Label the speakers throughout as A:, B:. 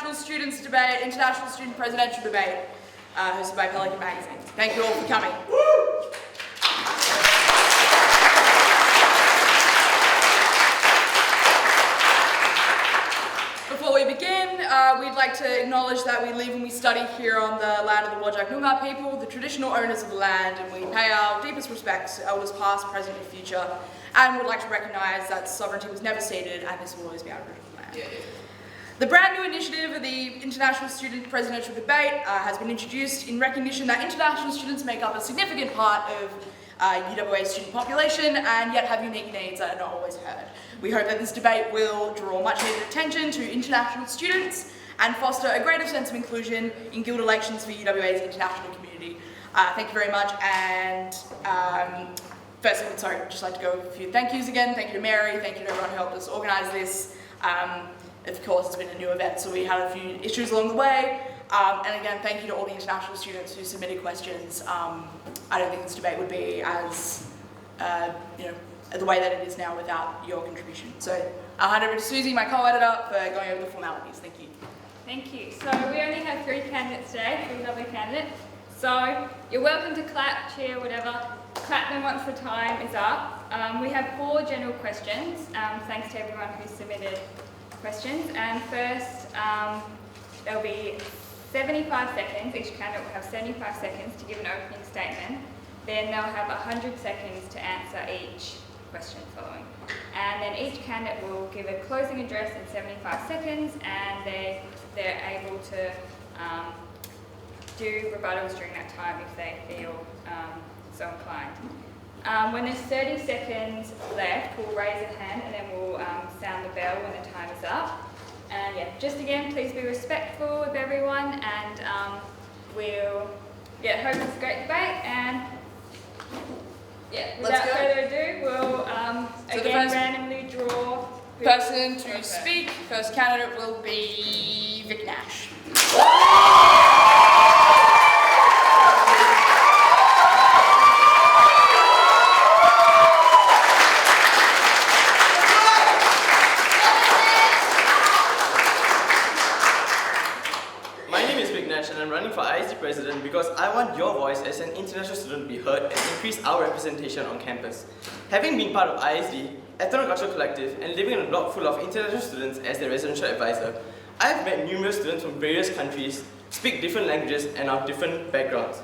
A: International Students Debate, International Student Presidential Debate, hosted by Pelican Magazine. Thank you all for coming. Before we begin, we'd like to acknowledge that we live and we study here on the land of the Whadjuk Noongar people, the traditional owners of the land, and we pay our deepest respects to elders past, present, and future, and would like to recognise that sovereignty was never ceded and this will always be Aboriginal land. The brand new initiative of the International Student Presidential Debate has been introduced in recognition that international students make up a significant part of UWA's student population and yet have unique needs that are not always heard. We hope that this debate will draw much needed attention to international students and foster a greater sense of inclusion in guild elections for UWA's international community. Thank you very much, and first of all, I'd just like to go with a few thank yous again. Thank you to Mary, thank you to everyone who helped us organise this. Of course, it's been a new event, so we had a few issues along the way. And again, thank you to all the international students who submitted questions. I don't think this debate would be as, the way that it is now without your contribution. So I'll hand over to Susie, my co-editor, for going over the formalities. Thank you.
B: Thank you. So we only have 3 candidates today, 3 lovely candidates. So you're welcome to clap, cheer, whatever. Clap them once the time is up. We have 4 general questions, thanks to everyone who submitted questions. And first, there'll be 75 seconds. Each candidate will have 75 seconds to give an opening statement. Then they'll have 100 seconds to answer each question following. And then each candidate will give a closing address in 75 seconds, and they're able to do rebuttals during that time if they feel so inclined. When there's 30 seconds left, we'll raise a hand and then we'll sound the bell when the time is up. And yeah, just again, please be respectful of everyone, and we'll hope it's a great debate. And without further ado, we'll again randomly draw
A: person to speak. First candidate will be Vic Nash.
C: And I'm running for ISD President because I want your voice as an international student to be heard and increase our representation on campus. Having been part of ISD, Ethno-Cultural Collective, and living in a block full of international students as their residential advisor, I've met numerous students from various countries, speak different languages and of different backgrounds.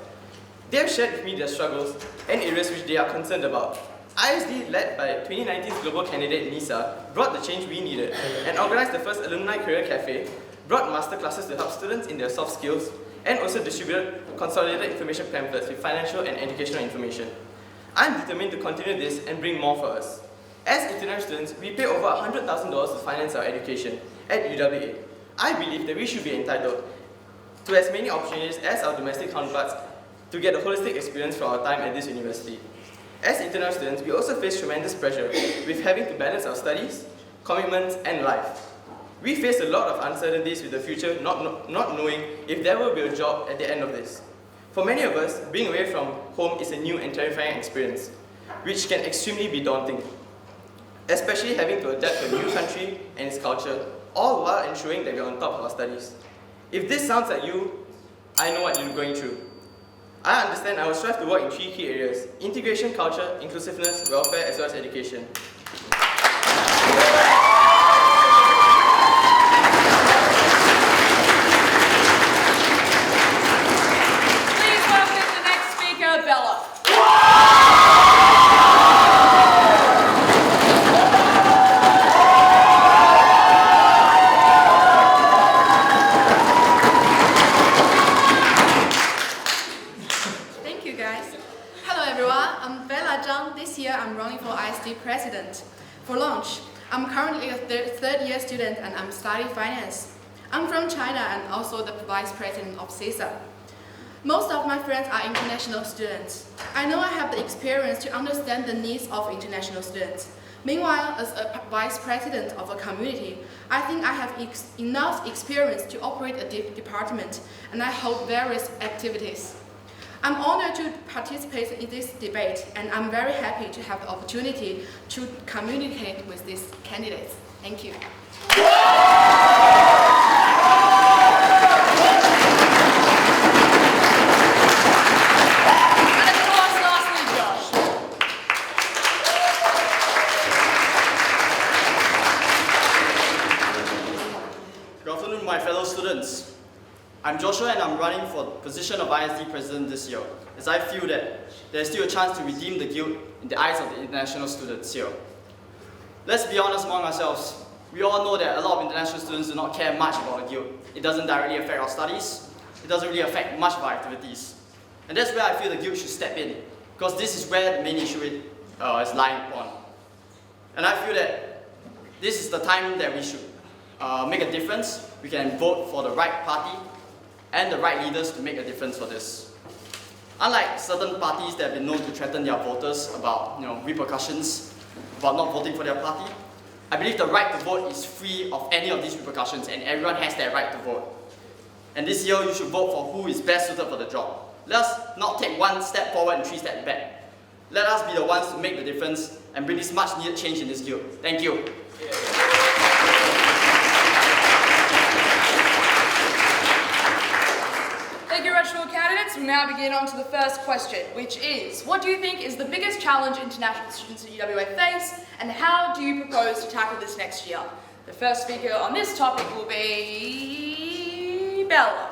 C: They have shared with me their struggles and areas which they are concerned about. ISD, led by 2019's global candidate Nisa, brought the change we needed and organised the first Alumni Career Cafe, brought masterclasses to help students in their soft skills, and also distributed consolidated information pamphlets with financial and educational information. I'm determined to continue this and bring more for us. As international students, we pay over $100,000 to finance our education at UWA. I believe that we should be entitled to as many opportunities as our domestic counterparts to get a holistic experience from our time at this university. As international students, we also face tremendous pressure with having to balance our studies, commitments, and life. We face a lot of uncertainties with the future, not knowing if there will be a job at the end of this. For many of us, being away from home is a new and terrifying experience, which can extremely be daunting, especially having to adapt to a new country and its culture, all while ensuring that we are on top of our studies. If this sounds like you, I know what you're going through. I understand I will strive to work in 3 key areas: integration, culture, inclusiveness, welfare, as well as education.
D: President. For launch, I'm currently a third-year student and I'm studying finance. I'm from China and also the vice president of CISA. Most of my friends are international students. I know I have the experience to understand the needs of international students. Meanwhile, as a vice president of a community, I think I have enough experience to operate a department, and I hold various activities. I'm honored to participate in this debate, and I'm very happy to have the opportunity to communicate with these candidates. Thank you.
E: for the position of ISD President this year, as I feel that there's still a chance to redeem the guild in the eyes of the international students here. Let's be honest among ourselves. We all know that a lot of international students do not care much about a guild. It doesn't directly affect our studies. It doesn't really affect much of our activities. And that's where I feel the guild should step in, because this is where the main issue is lying upon. And I feel that this is the time that we should make a difference. We can vote for the right party and the right leaders to make a difference for this. Unlike certain parties that have been known to threaten their voters about repercussions, about not voting for their party, I believe the right to vote is free of any of these repercussions, and everyone has that right to vote. And this year, you should vote for who is best suited for the job. Let us not take one step forward and 3 steps back. Let us be the ones to make the difference and bring this much needed change in this guild. Thank you.
A: Thank you, Rachel candidates. We'll now begin on to the first question, which is, what do you think is the biggest challenge international students at UWA face, and how do you propose to tackle this next year? The first speaker on this topic will be Bella.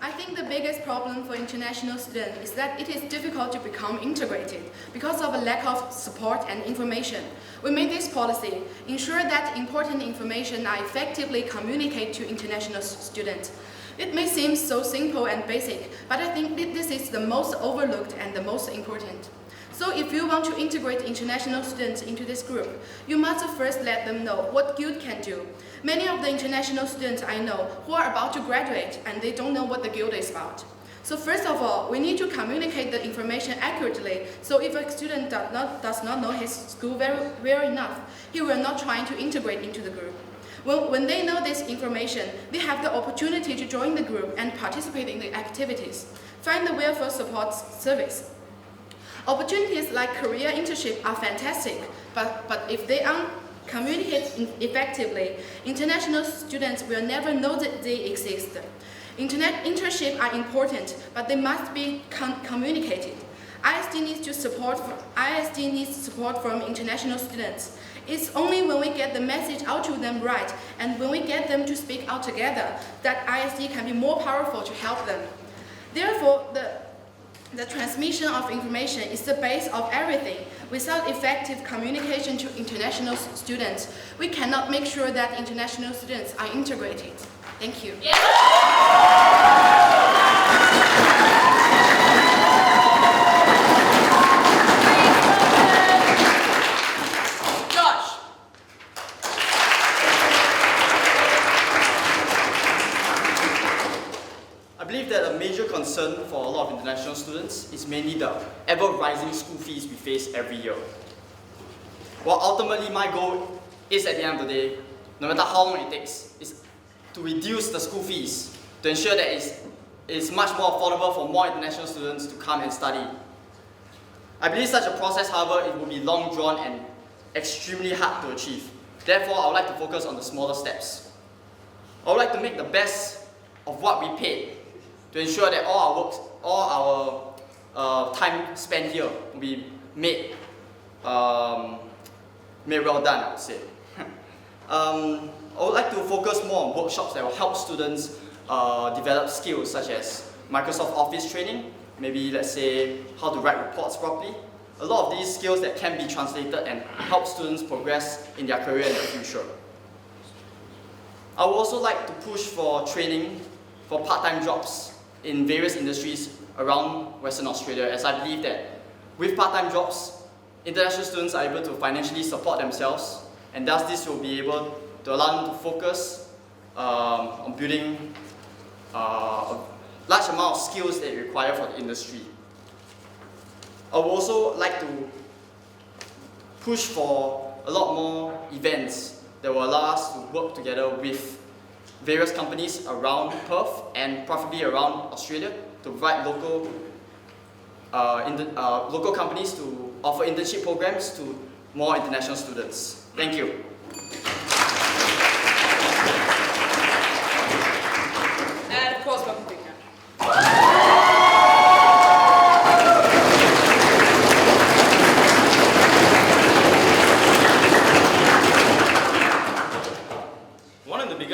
D: I think the biggest problem for international students is that it is difficult to become integrated because of a lack of support and information. We made this policy, ensure that important information are effectively communicated to international students. It may seem so simple and basic, but I think this is the most overlooked and the most important. So if you want to integrate international students into this group, you must first let them know what guild can do. Many of the international students I know who are about to graduate and they don't know what the guild is about. So first of all, we need to communicate the information accurately, so if a student does not know his school well enough, he will not try to integrate into the group. When they know this information, they have the opportunity to join the group and participate in the activities. Find the welfare support service. Opportunities like career internship are fantastic, but if they aren't communicated effectively, international students will never know that they exist. Internships are important, but they must be communicated. ISD needs support from international students. It's only when we get the message out to them right, and when we get them to speak out together, that ISD can be more powerful to help them. Therefore, the transmission of information is the base of everything. Without effective communication to international students, we cannot make sure that international students are integrated. Thank you.
A: Josh.
E: I believe that a major concern for a lot of international students is mainly the ever-rising school fees we face every year. Well, ultimately, my goal is, at the end of the day, no matter how long it takes, is to reduce the school fees, to ensure that it's much more affordable for more international students to come and study. I believe such a process, however, it will be long drawn and extremely hard to achieve. Therefore, I would like to focus on the smaller steps. I would like to make the best of what we paid, to ensure that all our time spent here will be made well done, I would say. I would like to focus more on workshops that will help students develop skills such as Microsoft Office training, maybe let's say how to write reports properly. A lot of these skills that can be translated and help students progress in their career in the future. I would also like to push for training for part-time jobs in various industries around Western Australia, as I believe that with part-time jobs, international students are able to financially support themselves, and thus this will be able to allow them to focus on building a large amount of skills that they require for the industry. I would also like to push for a lot more events that will allow us to work together with various companies around Perth and preferably around Australia to provide local companies to offer internship programs to more international students. Thank you.
A: And of course, welcome Victor.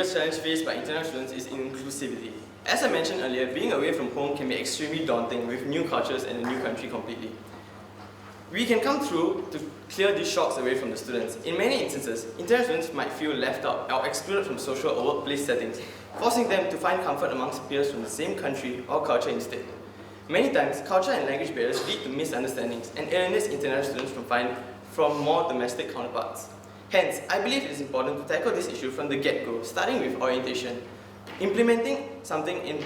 C: biggest challenge faced by international students is inclusivity. As I mentioned earlier, being away from home can be extremely daunting with new cultures and a new country completely. We can come through to clear these shocks away from the students. In many instances, international students might feel left out or excluded from social or workplace settings, forcing them to find comfort amongst peers from the same country or culture instead. Many times, culture and language barriers lead to misunderstandings and alienates international students from more domestic counterparts. Hence, I believe it is important to tackle this issue from the get-go, starting with orientation, implementing something in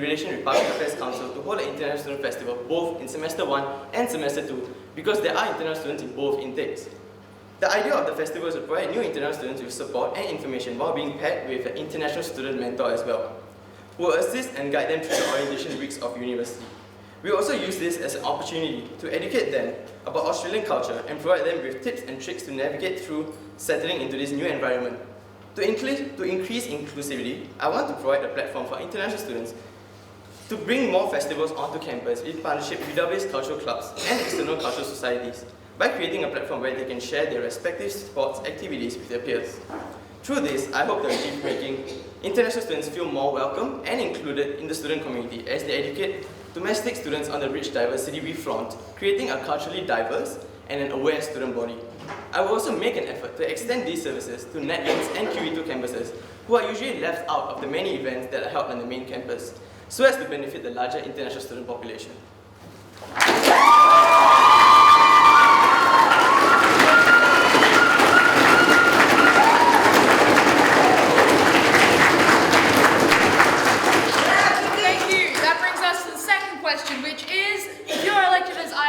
C: relation with Public Affairs Council to hold an International Student Festival both in Semester 1 and Semester 2 because there are international students in both intakes. The idea of the festival is to provide new international students with support and information while being paired with an international student mentor as well, who will assist and guide them through the orientation weeks of university. We also use this as an opportunity to educate them about Australian culture and provide them with tips and tricks to navigate through settling into this new environment. To increase inclusivity, I want to provide a platform for international students to bring more festivals onto campus in partnership with UW's cultural clubs and external cultural societies by creating a platform where they can share their respective sports activities with their peers. Through this, I hope to achieve making international students feel more welcome and included in the student community as they educate domestic students on the rich diversity we flaunt, creating a culturally diverse and an aware student body. I will also make an effort to extend these services to NetLinks and QE2 campuses, who are usually left out of the many events that are held on the main campus, so as to benefit the larger international student population.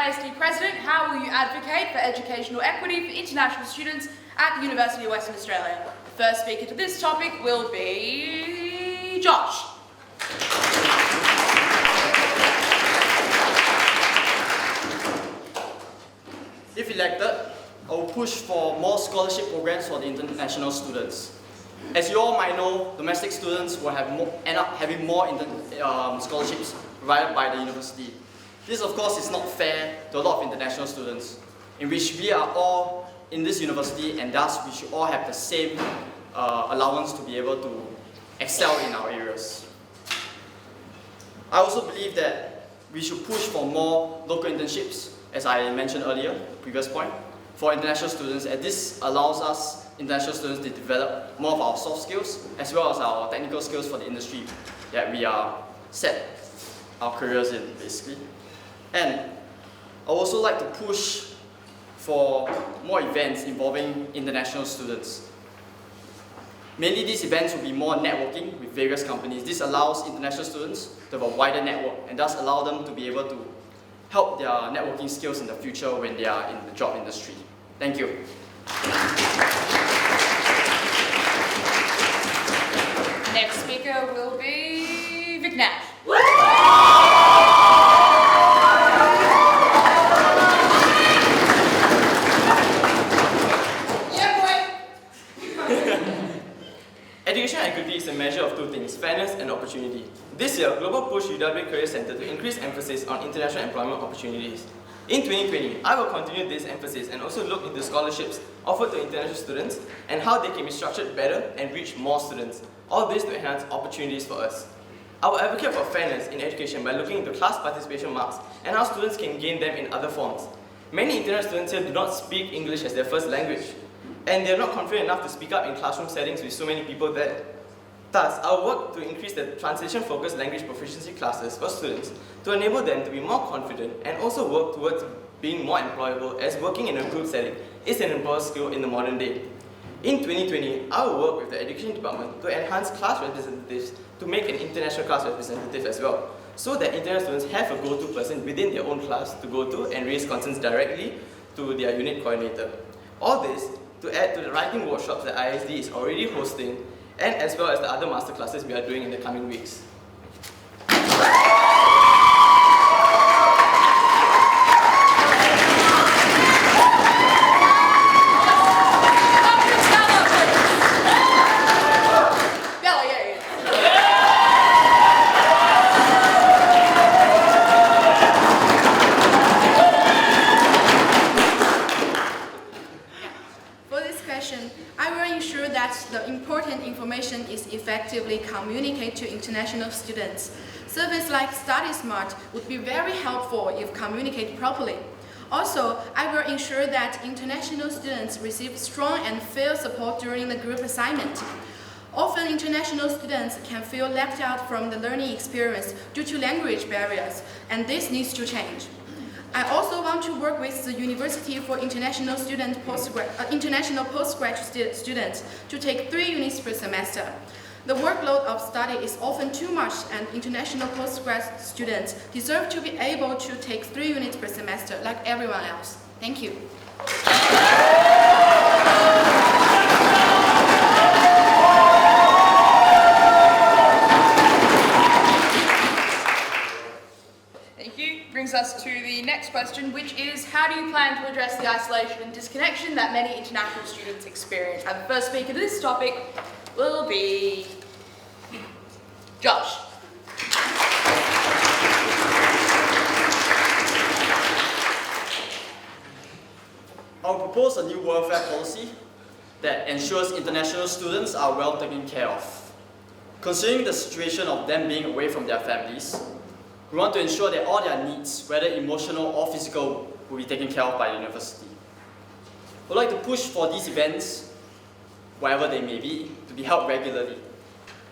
A: ISD President, how will you advocate for educational equity for international students at the University of Western Australia? The first speaker to this topic will be Josh.
E: If elected, I will push for more scholarship programs for the international students. As you all might know, domestic students will end up having more scholarships provided by the university. This, of course, is not fair to a lot of international students, in which we are all in this university and thus we should all have the same allowance to be able to excel in our areas. I also believe that we should push for more local internships, as I mentioned earlier, previous point, for international students, and this allows us, international students, to develop more of our soft skills as well as our technical skills for the industry that we are set our careers in, basically. And I would also like to push for more events involving international students. Mainly these events will be more networking with various companies. This allows international students to have a wider network and thus allow them to be able to help their networking skills in the future when they are in the job industry. Thank you.
A: Next speaker will be Vignesh.
C: Education equity is a measure of two things, fairness and opportunity. This year, Global Push UW Career Centre to increase emphasis on international employment opportunities. In 2020, I will continue this emphasis and also look into scholarships offered to international students and how they can be structured better and reach more students. All this to enhance opportunities for us. I will advocate for fairness in education by looking into class participation marks and how students can gain them in other forms. Many international students here do not speak English as their first language, and they are not confident enough to speak up in classroom settings with so many people there. Thus, I will work to increase the translation-focused language proficiency classes for students to enable them to be more confident and also work towards being more employable, as working in a group setting is an important skill in the modern day. In 2020, I will work with the Education Department to enhance class representatives to make an international class representative as well, so that international students have a go-to person within their own class to go to and raise concerns directly to their unit coordinator. All this to add to the writing workshops that ISD is already hosting, and as well as the other masterclasses we are doing in the coming weeks.
D: For this question, I I will ensure that the important information is effectively communicated to international students. Service like Study Smart would be very helpful if communicated properly. Also, I will ensure that international students receive strong and fair support during the group assignment. Often, international students can feel left out from the learning experience due to language barriers, and this needs to change. I also want to work with the University for International Postgraduate Students to take 3 units per semester. The workload of study is often too much, and international postgrad students deserve to be able to take 3 units per semester like everyone else. Thank you.
A: Thank you. Brings us to the next question, which is, how do you plan to address the isolation and disconnection that many international students experience? And the first speaker to this topic will be Josh.
E: I will propose a new welfare policy that ensures international students are well taken care of. Considering the situation of them being away from their families, we want to ensure that all their needs, whether emotional or physical, will be taken care of by the university. We'd like to push for these events, whatever they may be, to be held regularly,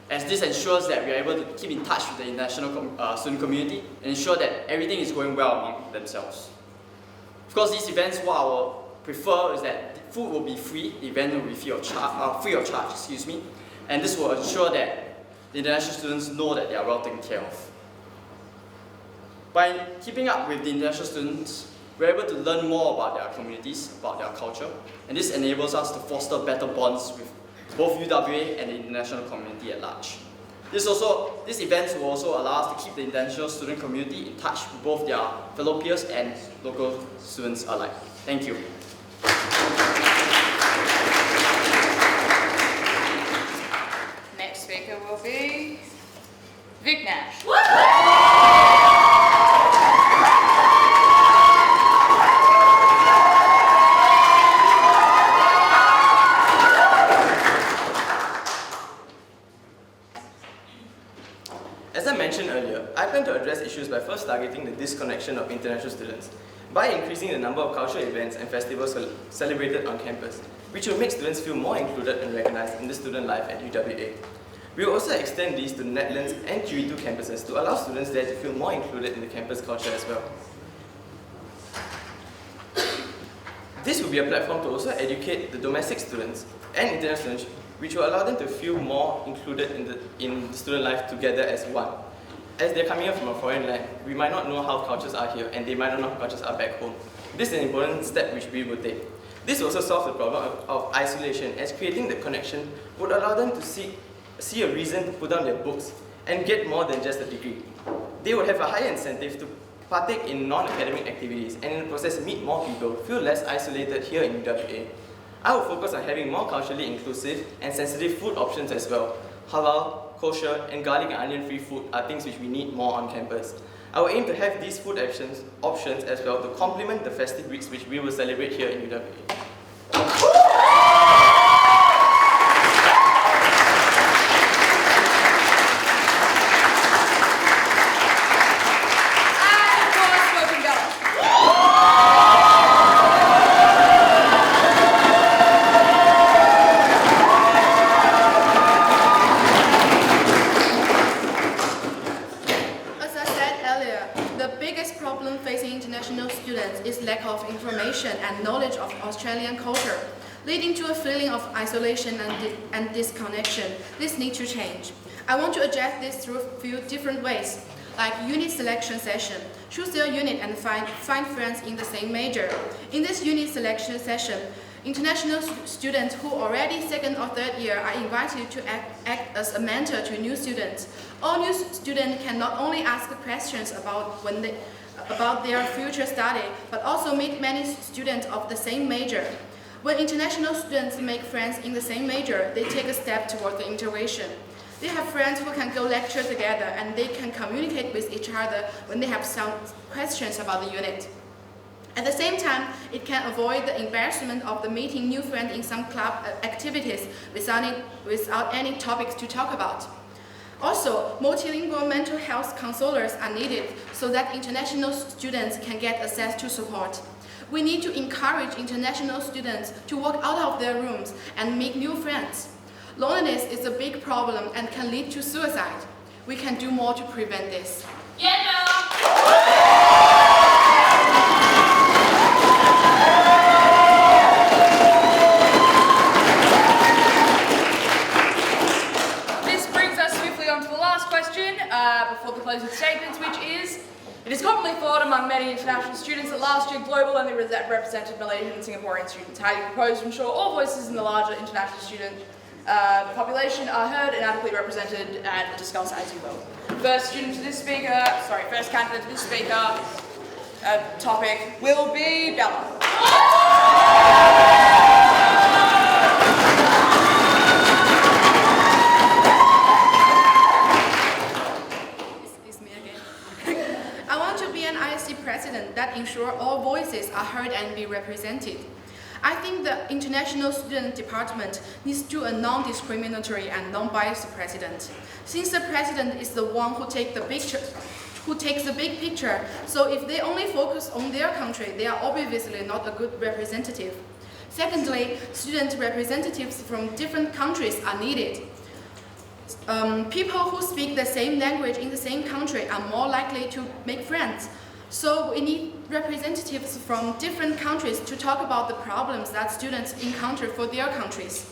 E: as this ensures that we are able to keep in touch with the international student community and ensure that everything is going well among themselves. Of course, these events, what I will prefer is that food will be free, the event will be free of charge, and this will ensure that the international students know that they are well taken care of. By keeping up with the international students, we're able to learn more about their communities, about their culture, and this enables us to foster better bonds with both UWA and the international community at large. These events will also allow us to keep the international student community in touch with both their fellow peers and local students alike. Thank you.
A: Next speaker will be Vic Nash.
C: As I mentioned earlier, I plan to address issues by first targeting the disconnection of international students by increasing the number of cultural events and festivals celebrated on campus, which will make students feel more included and recognized in the student life at UWA. We will also extend these to Netherlands and QE2 campuses to allow students there to feel more included in the campus culture as well. This will be a platform to also educate the domestic students and international students, which will allow them to feel more included in the student life together as one. As they're coming up from a foreign land, we might not know how cultures are here, and they might not know how cultures are back home. This is an important step which we will take. This will also solve the problem of isolation, as creating the connection would allow them to see a reason to put down their books and get more than just a degree. They would have a higher incentive to partake in non-academic activities and in the process meet more people, feel less isolated here in UWA. I will focus on having more culturally inclusive and sensitive food options as well. Halal, kosher, and garlic and onion-free food are things which we need more on campus. I will aim to have these food options as well to complement the festive weeks which we will celebrate here in UWA.
D: And knowledge of Australian culture, leading to a feeling of isolation and disconnection. This needs to change. I want to address this through a few different ways, like unit selection session. Choose your unit and find friends in the same major. In this unit selection session, international students who already second or third year are invited to act as a mentor to new students. All new students can not only ask questions about their future study, but also meet many students of the same major. When international students make friends in the same major, they take a step toward the integration. They have friends who can go lecture together, and they can communicate with each other when they have some questions about the unit. At the same time, it can avoid the embarrassment of the meeting new friends in some club activities without any topics to talk about. Also, multilingual mental health counselors are needed so that international students can get access to support. We need to encourage international students to walk out of their rooms and make new friends. Loneliness is a big problem and can lead to suicide. We can do more to prevent this.
A: This brings us swiftly on to the last question before the closing statements, which is, it is commonly thought among many international students that last year global only represented Malaysian and Singaporean students. How do you propose to ensure all voices in the larger international student population are heard and adequately represented, and discuss as you will. First candidate to this speaker topic will be Bella.
D: It's me again. I want to be an ISD president that ensures all voices are heard and be represented. I think the International Student Department needs to do a non-discriminatory and non-biased president. Since the president is the one who takes the big picture, so if they only focus on their country, they are obviously not a good representative. Secondly, student representatives from different countries are needed. People who speak the same language in the same country are more likely to make friends. So we need representatives from different countries to talk about the problems that students encounter for their countries.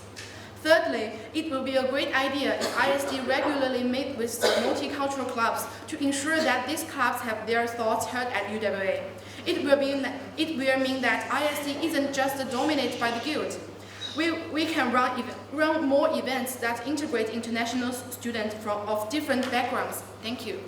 D: Thirdly, it will be a great idea if ISD regularly meet with the multicultural clubs to ensure that these clubs have their thoughts heard at UWA. It will mean that ISD isn't just dominated by the guild. We can run more events that integrate international students of different backgrounds. Thank you.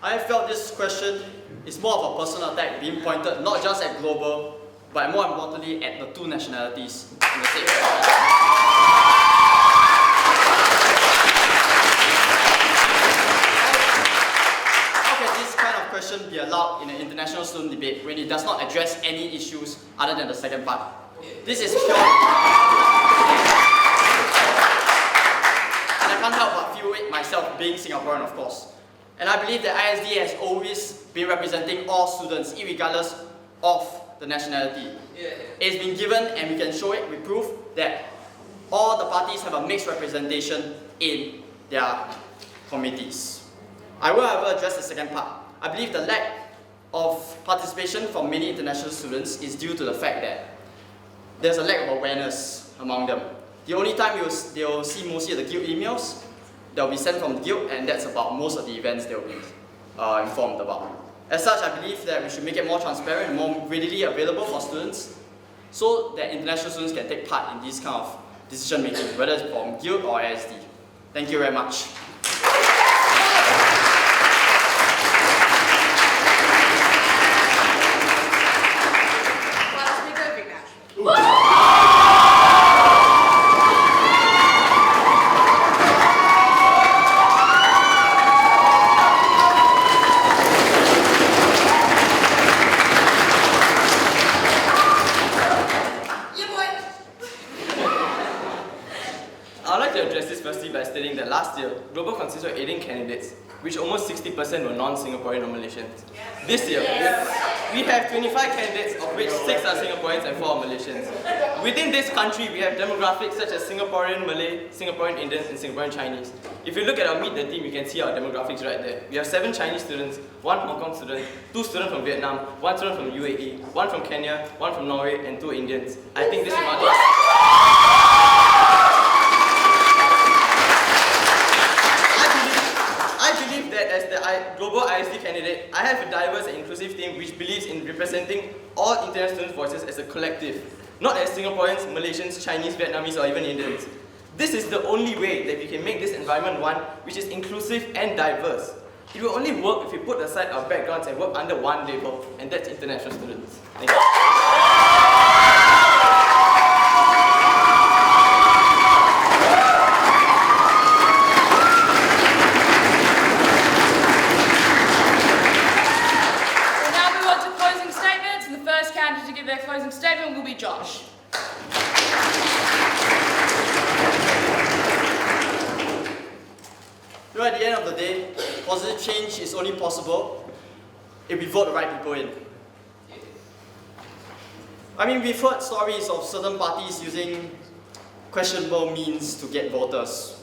E: I felt this question is more of a personal attack being pointed not just at global, but more importantly at the two nationalities in the same country. How can this kind of question be allowed in an international student debate when it does not address any issues other than the second part? This is pure. And I can't help but feel it myself, being Singaporean, of course. And I believe that ISD has always been representing all students, regardless of the nationality. It's been given, and we can show it with proof, that all the parties have a mixed representation in their committees. I will, however, address the second part. I believe the lack of participation from many international students is due to the fact that there's a lack of awareness among them. The only time they'll see mostly the guild emails that will be sent from the guild, and that's about most of the events they'll be informed about. As such, I believe that we should make it more transparent and more readily available for students so that international students can take part in this kind of decision making, whether it's from guild or ISD. Thank you very much.
A: Last speaker, Big Nash.
C: That last year, Global consisted of 18 candidates, which almost 60% were non-Singaporean or Malaysians. This year, we have 25 candidates, of which 6 are Singaporeans and 4 are Malaysians. Within this country, we have demographics such as Singaporean Malay, Singaporean Indians, and Singaporean Chinese. If you look at our Meet the Team, you can see our demographics right there. We have 7 Chinese students, 1 Hong Kong student, 2 students from Vietnam, 1 student from UAE, 1 from Kenya, 1 from Norway, and 2 Indians. I think this is not... As the Global ISD candidate, I have a diverse and inclusive team which believes in representing all international student voices as a collective, not as Singaporeans, Malaysians, Chinese, Vietnamese, or even Indians. This is the only way that we can make this environment one which is inclusive and diverse. It will only work if we put aside our backgrounds and work under one label, and that's international students. Thank you.
A: We'll now move on to closing statements, and the first candidate to give their closing statement will be Josh.
E: At the end of the day, positive change is only possible if we vote the right people in. I mean, we've heard stories of certain parties using questionable means to get voters.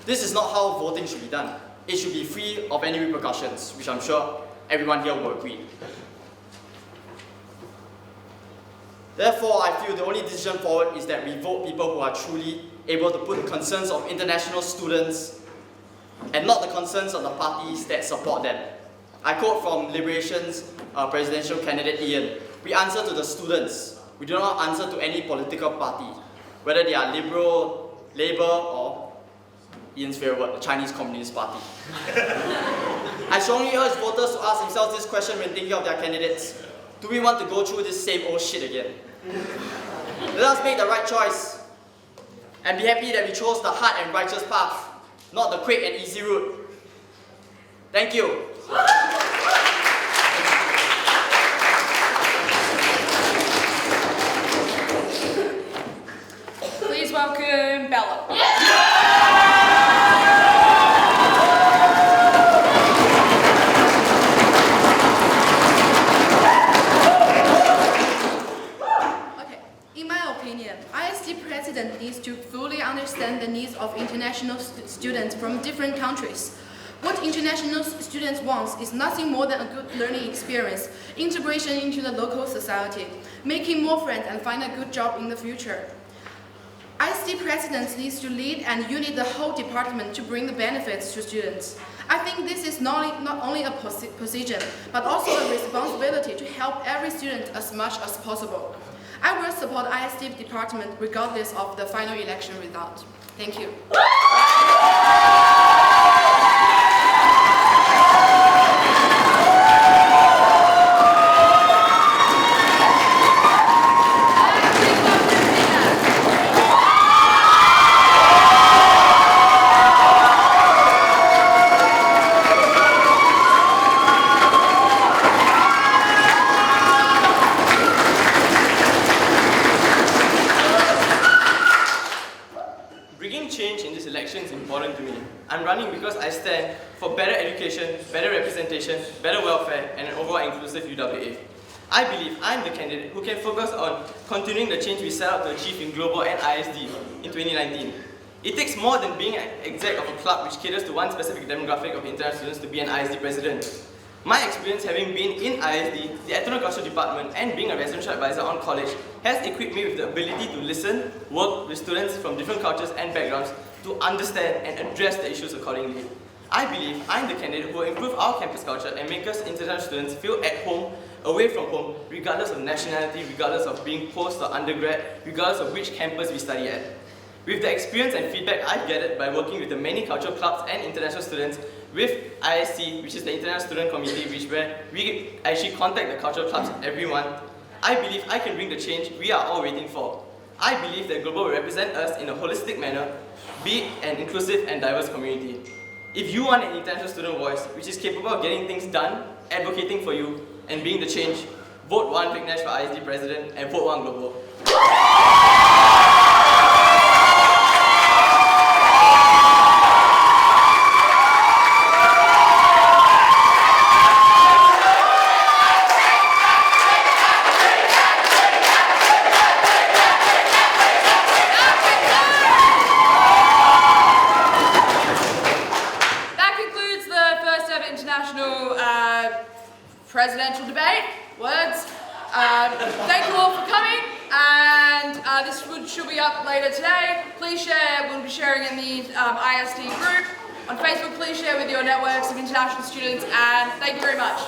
E: This is not how voting should be done. It should be free of any repercussions, which I'm sure everyone here will agree. Therefore, I feel the only decision forward is that we vote people who are truly able to put the concerns of international students and not the concerns of the parties that support them. I quote from Liberation's presidential candidate Ian, "We answer to the students. We do not answer to any political party, whether they are Liberal, Labour, or Ian's favourite word, the Chinese Communist Party." I strongly urge voters to ask themselves this question when thinking of their candidates. Do we want to go through this same old shit again? Let us make the right choice and be happy that we chose the hard and righteous path, not the quick and easy route. Thank you.
A: Please welcome Bella.
D: Okay, in my opinion, ISD president needs to fully understand the needs of international students from different countries. What international students want is nothing more than a good learning experience, integration into the local society, making more friends and find a good job in the future. ISD president needs to lead and unite the whole department to bring the benefits to students. I think this is not only a position, but also a responsibility to help every student as much as possible. I will support ISD department regardless of the final election result. Thank you.
C: Bringing change in this election is important to me. I'm running because I stand for better education, better representation, better welfare, and an overall inclusive UWA. I believe I'm the candidate who can focus on continuing the change we set out to achieve in Global and ISD in 2019. It takes more than being an exec of a club which caters to one specific demographic of international students to be an ISD president. My experience having been in ISD, the Ethnoculture department, and being a residential advisor on college has equipped me with the ability to listen, work with students from different cultures and backgrounds to understand and address the issues accordingly. I believe I'm the candidate who will improve our campus culture and make us international students feel at home, away from home, regardless of nationality, regardless of being post or undergrad, regardless of which campus we study at. With the experience and feedback I've gathered by working with the many cultural clubs and international students, with ISC, which is the International Student Committee, where we actually contact the cultural clubs every month, I believe I can bring the change we are all waiting for. I believe that Global will represent us in a holistic manner, be an inclusive and diverse community. If you want an international student voice, which is capable of getting things done, advocating for you, and being the change, vote 1 Vignesh for ISD President and vote 1 Global.
A: Presidential debate, words. Thank you all for coming, and this should be up later today. Please share, we'll be sharing in the ISD group. On Facebook, please share with your networks of international students, and thank you very much.